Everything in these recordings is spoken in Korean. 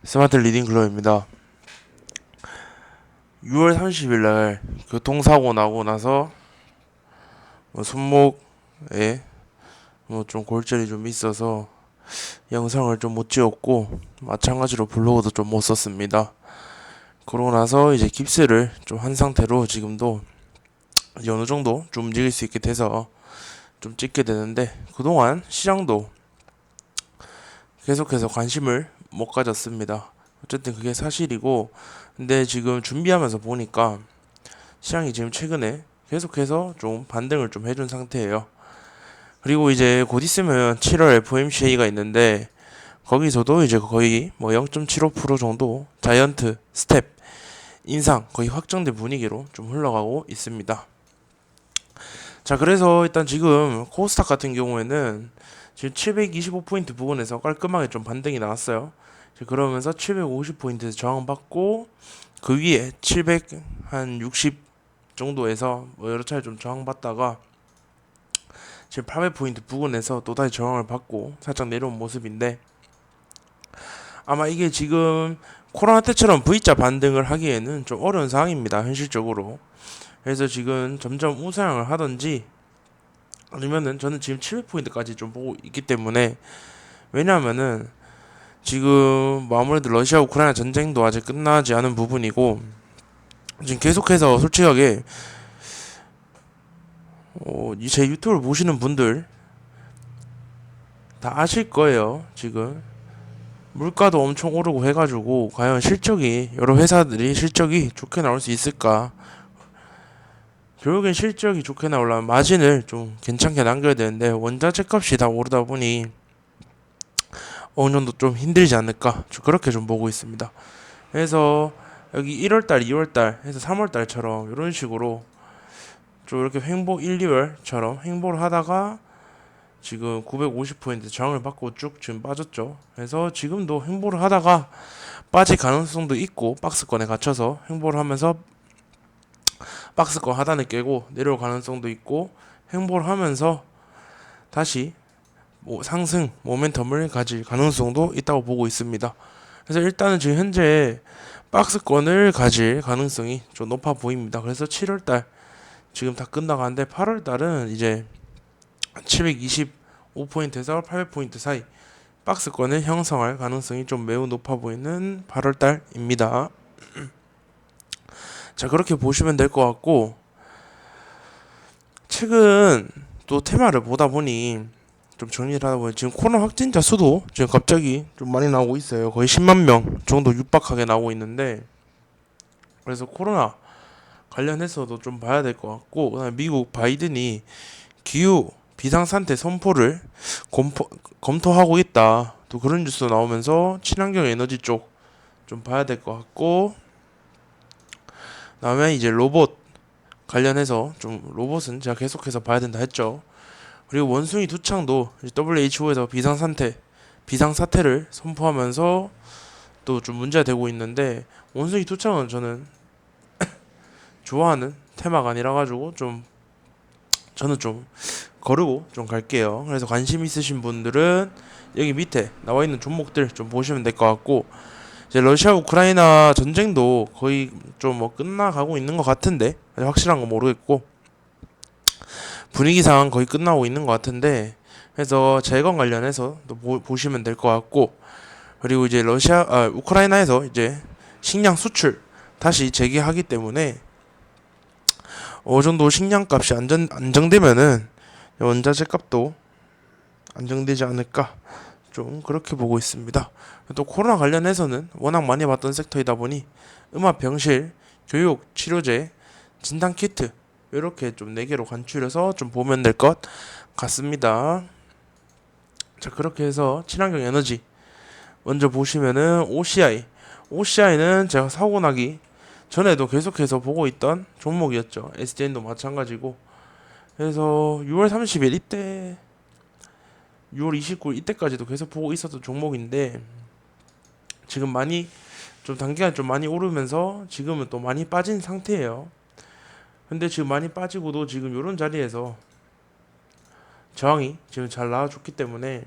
스마트 리딩 클럽입니다. 6월 30일 날 교통사고 나고 나서 손목에 좀 골절이 좀 있어서 영상을 좀 못 찍었고 마찬가지로 블로그도 좀 못 썼습니다. 그러고 나서 이제 깁스를 좀 한 상태로 지금도 이제 어느 정도 좀 움직일 수 있게 돼서 좀 찍게 되는데 그동안 시장도 계속해서 관심을 못 가졌습니다. 어쨌든 그게 사실이고 근데 지금 준비하면서 보니까 시장이 지금 최근에 계속해서 좀 반등을 좀 해준 상태예요. 그리고 이제 곧 있으면 7월 FOMC가 있는데 거기서도 이제 거의 뭐 0.75% 정도 자이언트 스텝 인상 거의 확정된 분위기로 좀 흘러가고 있습니다. 자, 그래서 일단 지금 코스닥 같은 경우에는 지금 725포인트 부근에서 깔끔하게 좀 반등이 나왔어요. 그러면서 750포인트에서 저항받고 그 위에 760 정도에서 뭐 여러 차례 좀 저항받다가 지금 800포인트 부근에서 또다시 저항을 받고 살짝 내려온 모습인데 아마 이게 지금 코로나 때처럼 V자 반등을 하기에는 좀 어려운 상황입니다. 현실적으로. 그래서 지금 점점 우상향을 하던지 아니면은 저는 지금 700포인트까지 좀 보고 있기 때문에 왜냐하면은 지금 뭐 아무래도 러시아 우크라이나 전쟁도 아직 끝나지 않은 부분이고 지금 계속해서 솔직하게 제 유튜브를 보시는 분들 다 아실 거예요. 지금 물가도 엄청 오르고 해가지고 과연 실적이 여러 회사들이 실적이 좋게 나올 수 있을까? 결국엔 실적이 좋게 나오려면 마진을 좀 괜찮게 남겨야 되는데 원자재 값이 다 오르다 보니 어느 정도 좀 힘들지 않을까? 그렇게 좀 보고 있습니다. 그래서 여기 1월달, 2월달 해서 3월달처럼 이런 식으로 좀 이렇게 횡보 1, 2월처럼 횡보를 하다가 지금 950포인트 저항을 받고 쭉 지금 빠졌죠. 그래서 지금도 횡보를 하다가 빠질 가능성도 있고 박스권에 갇혀서 횡보를 하면서 박스권 하단을 깨고 내려올 가능성도 있고 횡보를 하면서 다시 상승 모멘텀을 가질 가능성도 있다고 보고 있습니다. 그래서 일단은 지금 현재 박스권을 가질 가능성이 좀 높아 보입니다. 그래서 7월달 지금 다 끝나가는데 8월달은 이제 725포인트에서 800포인트 사이 박스권을 형성할 가능성이 좀 매우 높아 보이는 8월달입니다. 자, 그렇게 보시면 될 것 같고 최근 또 테마를 보다 보니 좀 정리를 하다 보니 지금 코로나 확진자 수도 지금 갑자기 좀 많이 나오고 있어요. 거의 10만 명 정도 육박하게 나오고 있는데 그래서 코로나 관련해서도 좀 봐야 될 것 같고 그다음에 미국 바이든이 기후 비상상태 선포를 검토하고 있다. 또 그런 뉴스 나오면서 친환경 에너지 쪽 좀 봐야 될 것 같고 그다음에 이제 로봇 관련해서 좀 로봇은 제가 계속해서 봐야 된다 했죠. 그리고 원숭이 두창도 WHO에서 비상사태를 선포하면서 또 좀 문제가 되고 있는데 원숭이 두창은 저는 좋아하는 테마가 아니라 가지고 좀 저는 좀 거르고 좀 갈게요. 그래서 관심 있으신 분들은 여기 밑에 나와 있는 종목들 좀 보시면 될 것 같고 이제 러시아 우크라이나 전쟁도 거의 좀 뭐 끝나가고 있는 것 같은데 아직 확실한 건 모르겠고 분위기상 거의 끝나고 있는 것 같은데 그래서 재건 관련해서 또 보시면 될 것 같고 그리고 이제 우크라이나에서 이제 식량 수출 다시 재개하기 때문에 어느 정도 식량 값이 안정되면은 원자재 값도 안정되지 않을까 좀 그렇게 보고 있습니다. 또 코로나 관련해서는 워낙 많이 봤던 섹터이다 보니 음압 병실, 교육, 치료제, 진단 키트 이렇게 좀 4개로 간추려서 좀 보면 될 것 같습니다. 자, 그렇게 해서 친환경 에너지 먼저 보시면은 OCI는 제가 사고 나기 전에도 계속해서 보고 있던 종목이었죠. SDN도 마찬가지고. 그래서 6월 30일 이때 6월 29일 이때까지도 계속 보고 있었던 종목인데 지금 많이 좀 단기간 좀 많이 오르면서 지금은 또 많이 빠진 상태예요. 근데 지금 많이 빠지고도 지금 이런 자리에서 저항이 지금 잘 나와줬기 때문에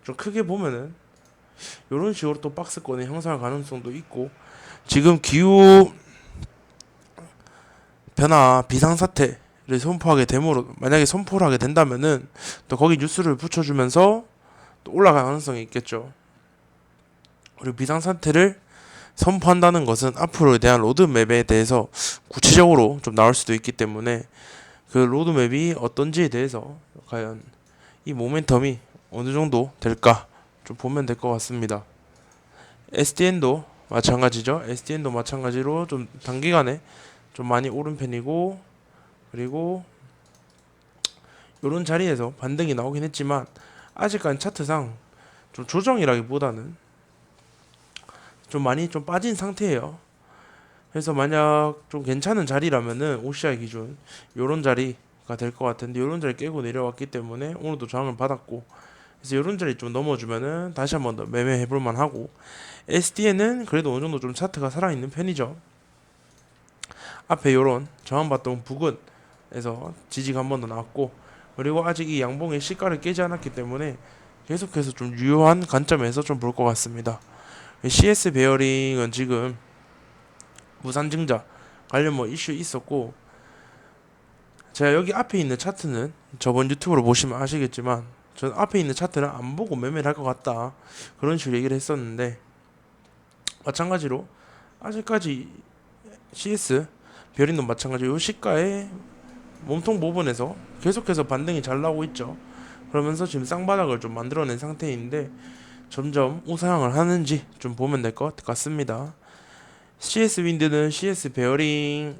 좀 크게 보면은 이런 식으로 또 박스권의 형성할 가능성도 있고, 지금 기후 변화 비상사태를 선포하게 되므로, 만약에 선포를 하게 된다면은 또 거기 뉴스를 붙여주면서 또 올라갈 가능성이 있겠죠. 그리고 비상사태를 선포한다는 것은 앞으로에 대한 로드맵에 대해서 구체적으로 좀 나올 수도 있기 때문에, 그 로드맵이 어떤지에 대해서 과연 이 모멘텀이 어느 정도 될까 좀 보면 될 것 같습니다. SDN도 마찬가지죠. SDN도 마찬가지로 좀 단기간에 좀 많이 오른 편이고, 그리고 이런 자리에서 반등이 나오긴 했지만 아직까지 차트상 좀 조정이라기보다는 좀 많이 좀 빠진 상태예요. 그래서 만약 좀 괜찮은 자리라면은 OCI 기준 요런 자리가 될 것 같은데, 요런 자리 깨고 내려왔기 때문에 오늘도 저항을 받았고, 그래서 요런 자리 좀 넘어주면은 다시 한번 더 매매해볼 만하고, SDN은 그래도 어느 정도 좀 차트가 살아있는 편이죠. 앞에 요런 저항받던 부근에서 지지가 한 번 더 나왔고, 그리고 아직 이 양봉의 시가를 깨지 않았기 때문에 계속해서 좀 유효한 관점에서 좀 볼 것 같습니다. CS 베어링은 지금 무산증자 관련 뭐 이슈 있었고, 제가 여기 앞에 있는 차트는 저번 유튜브로 보시면 아시겠지만 전 앞에 있는 차트는 안 보고 매매를 할 것 같다, 그런 식으로 얘기를 했었는데, 마찬가지로 아직까지 CS 베어링도 마찬가지로 요 시가의 몸통 부분에서 계속해서 반등이 잘 나오고 있죠. 그러면서 지금 쌍바닥을 좀 만들어낸 상태인데 점점 우상향을 하는지 좀 보면 될 것 같습니다. CS 윈드는 CS 베어링이랑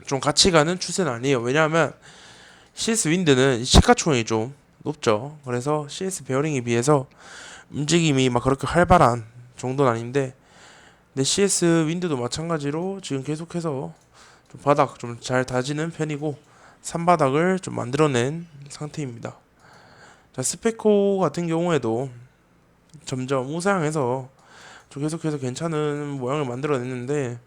좀 같이 가는 추세는 아니에요. 왜냐하면 CS 윈드는 시가총액이 좀 높죠. 그래서 CS 베어링에 비해서 움직임이 막 그렇게 활발한 정도는 아닌데, 근데 CS 윈드도 마찬가지로 지금 계속해서 좀 바닥 좀 잘 다지는 편이고, 산바닥을 좀 만들어낸 상태입니다. 자, 스페코 같은 경우에도 점점 우상향해서 좀 계속해서 괜찮은 모양을 만들어냈는데,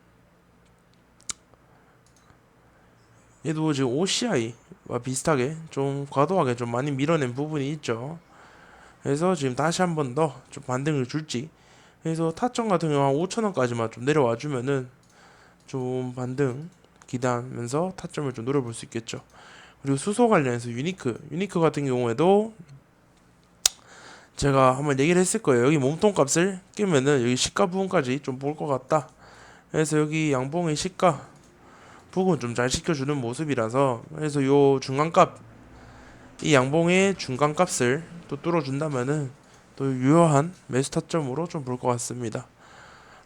얘도 지금 OCI와 비슷하게 좀 과도하게 좀 많이 밀어낸 부분이 있죠. 그래서 지금 다시 한 번 더 좀 반등을 줄지, 그래서 타점 같은 경우 한 5천원까지만 좀 내려와 주면은 좀 반등 기대하면서 타점을 좀 노려볼 수 있겠죠. 그리고 수소 관련해서 유니크 같은 경우에도 제가 한번 얘기를 했을 거예요. 여기 몸통 값을 끼면은 여기 시가 부분까지 좀 볼 것 같다. 그래서 여기 양봉의 시가 부분 좀 잘 시켜주는 모습이라서, 그래서 요 중간값, 이 양봉의 중간값을 또 뚫어준다면은 또 유효한 매수 타점으로 좀 볼 것 같습니다.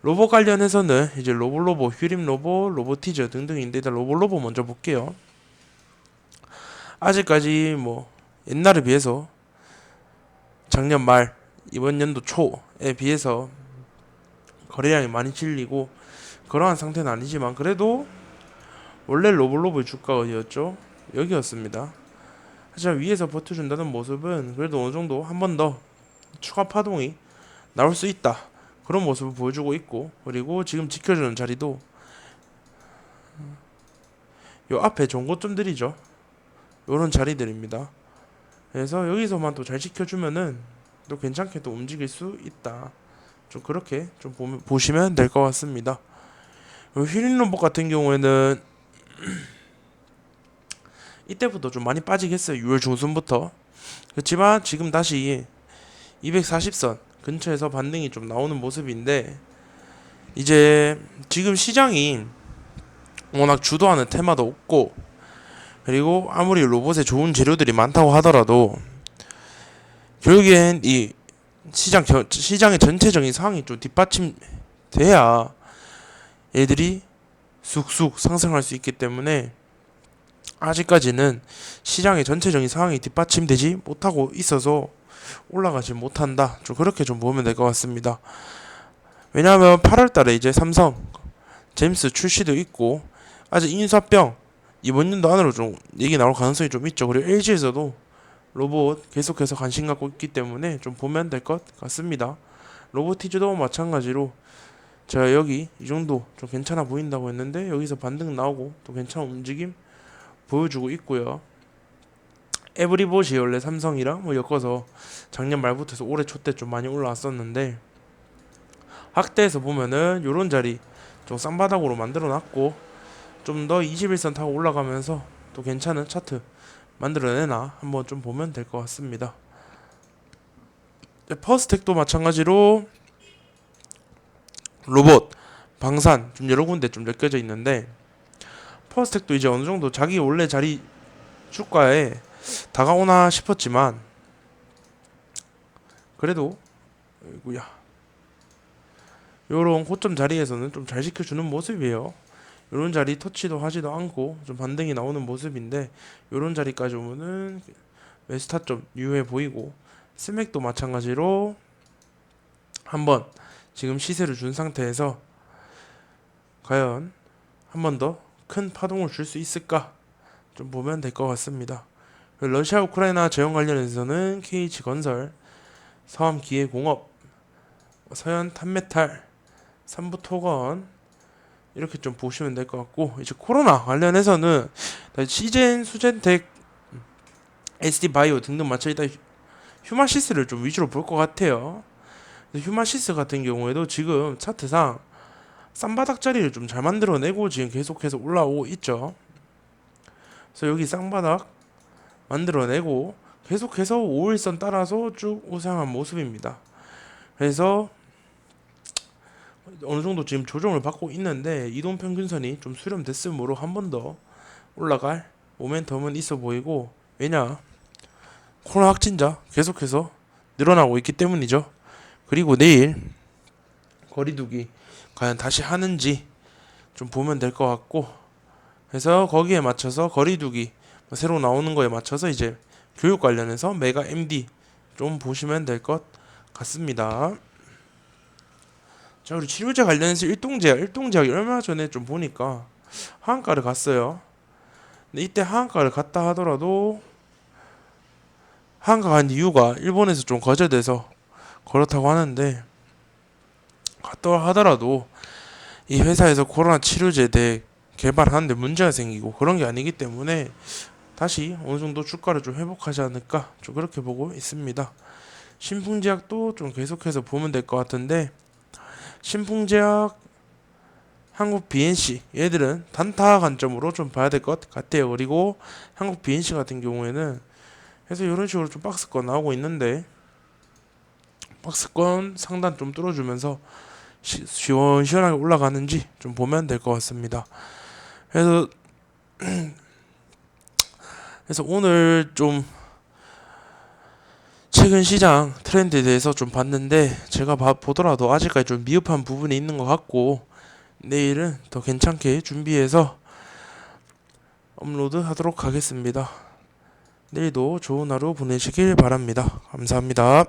로봇 관련해서는 이제 로봇, 휴림 로봇, 로보티즈 등등인데, 일단 로봇 먼저 볼게요. 아직까지 뭐 옛날에 비해서 작년 말 이번 연도 초에 비해서 거래량이 많이 실리고 그러한 상태는 아니지만, 그래도 원래 로블로브의 주가가 어디였죠? 여기였습니다. 하지만 위에서 버텨준다는 모습은 그래도 어느 정도 한 번 더 추가 파동이 나올 수 있다, 그런 모습을 보여주고 있고, 그리고 지금 지켜주는 자리도 요 앞에 종고점들이죠. 요런 자리들입니다. 그래서 여기서만 또 잘 지켜주면은 또 괜찮게 또 움직일 수 있다, 좀 그렇게 좀 보시면 될 것 같습니다. 휘린 로봇 같은 경우에는 이때부터 좀 많이 빠지겠어요. 6월 중순부터. 그렇지만 지금 다시 240선 근처에서 반등이 좀 나오는 모습인데, 이제 지금 시장이 워낙 주도하는 테마도 없고, 그리고 아무리 로봇에 좋은 재료들이 많다고 하더라도 결국엔 이 시장의 전체적인 상황이 좀 뒷받침돼야 얘들이 쑥쑥 상승할 수 있기 때문에, 아직까지는 시장의 전체적인 상황이 뒷받침되지 못하고 있어서 올라가지 못한다, 좀 그렇게 좀 보면 될 것 같습니다. 왜냐하면 8월달에 이제 삼성 제임스 출시도 있고, 아직 인수합병 이번 연도 안으로 좀 얘기 나올 가능성이 좀 있죠. 그리고 LG에서도 로봇 계속해서 관심 갖고 있기 때문에 좀 보면 될 것 같습니다. 로보티즈도 마찬가지로 제가 여기 이 정도 좀 괜찮아 보인다고 했는데, 여기서 반등 나오고 또 괜찮은 움직임 보여주고 있고요. 에브리봇이 원래 삼성이랑 뭐 엮어서 작년 말부터 해서 올해 초 때 좀 많이 올라왔었는데, 학대에서 보면은 요런 자리 좀 쌍바닥으로 만들어 놨고, 좀 더 21선 타고 올라가면서 또 괜찮은 차트 만들어내나 한번 좀 보면 될 것 같습니다. 퍼스텍도 마찬가지로 로봇, 방산 좀 여러 군데 좀 엮여져 있는데, 퍼스텍도 이제 어느 정도 자기 원래 자리 주가에 다가오나 싶었지만, 그래도 아이고야, 요런 고점 자리에서는 좀 잘 지켜주는 모습이에요. 요런 자리 터치도 하지도 않고 좀 반등이 나오는 모습인데, 요런 자리까지 오면은 메스타점 유효해 보이고, 스맥도 마찬가지로 한번 지금 시세를 준 상태에서 과연 한 번 더 큰 파동을 줄 수 있을까 좀 보면 될 것 같습니다. 러시아 우크라이나 재형 관련해서는 KH건설, 서암기계공업, 서현 탄메탈, 삼부토건 이렇게 좀 보시면 될 것 같고, 이제 코로나 관련해서는 시젠, 수젠텍, SD바이오 등등 마쳐 일단 휴마시스를 좀 위주로 볼 것 같아요. 휴마시스 같은 경우에도 지금 차트상 쌍바닥 자리를 좀 잘 만들어내고 지금 계속해서 올라오고 있죠. 그래서 여기 쌍바닥 만들어내고 계속해서 5일선 따라서 쭉 우상한 모습입니다. 그래서 어느 정도 지금 조정을 받고 있는데, 이동평균선이 좀 수렴됐으므로 한 번 더 올라갈 모멘텀은 있어 보이고, 왜냐, 코로나 확진자 계속해서 늘어나고 있기 때문이죠. 그리고 내일 거리두기 과연 다시 하는지 좀 보면 될 것 같고, 그래서 거기에 맞춰서 거리두기 새로 나오는 거에 맞춰서 이제 교육 관련해서 메가 MD 좀 보시면 될 것 같습니다. 자, 그리고 치료제 관련해서 일동제약이 얼마 전에 좀 보니까 하한가를 갔어요. 근데 이때 하한가를 갔다 하더라도 하한가 간 이유가 일본에서 좀 거절돼서 그렇다고 하는데, 갔다 하더라도 이 회사에서 코로나 치료제 대 개발하는데 문제가 생기고 그런 게 아니기 때문에 다시 어느 정도 주가를 좀 회복하지 않을까 좀 그렇게 보고 있습니다. 신풍제약도 좀 계속해서 보면 될 것 같은데, 신풍제약, 한국 BNC 얘들은 단타 관점으로 좀 봐야 될 것 같아요. 그리고 한국 BNC 같은 경우에는 그래서 이런 식으로 좀 박스권 나오고 있는데, 박스권 상단 좀 뚫어주면서 시원시원하게 올라가는지 좀 보면 될 것 같습니다. 그래서 오늘 좀 최근 시장 트렌드에 대해서 좀 봤는데, 제가 보더라도 아직까지 좀 미흡한 부분이 있는 것 같고, 내일은 더 괜찮게 준비해서 업로드 하도록 하겠습니다. 내일도 좋은 하루 보내시길 바랍니다. 감사합니다.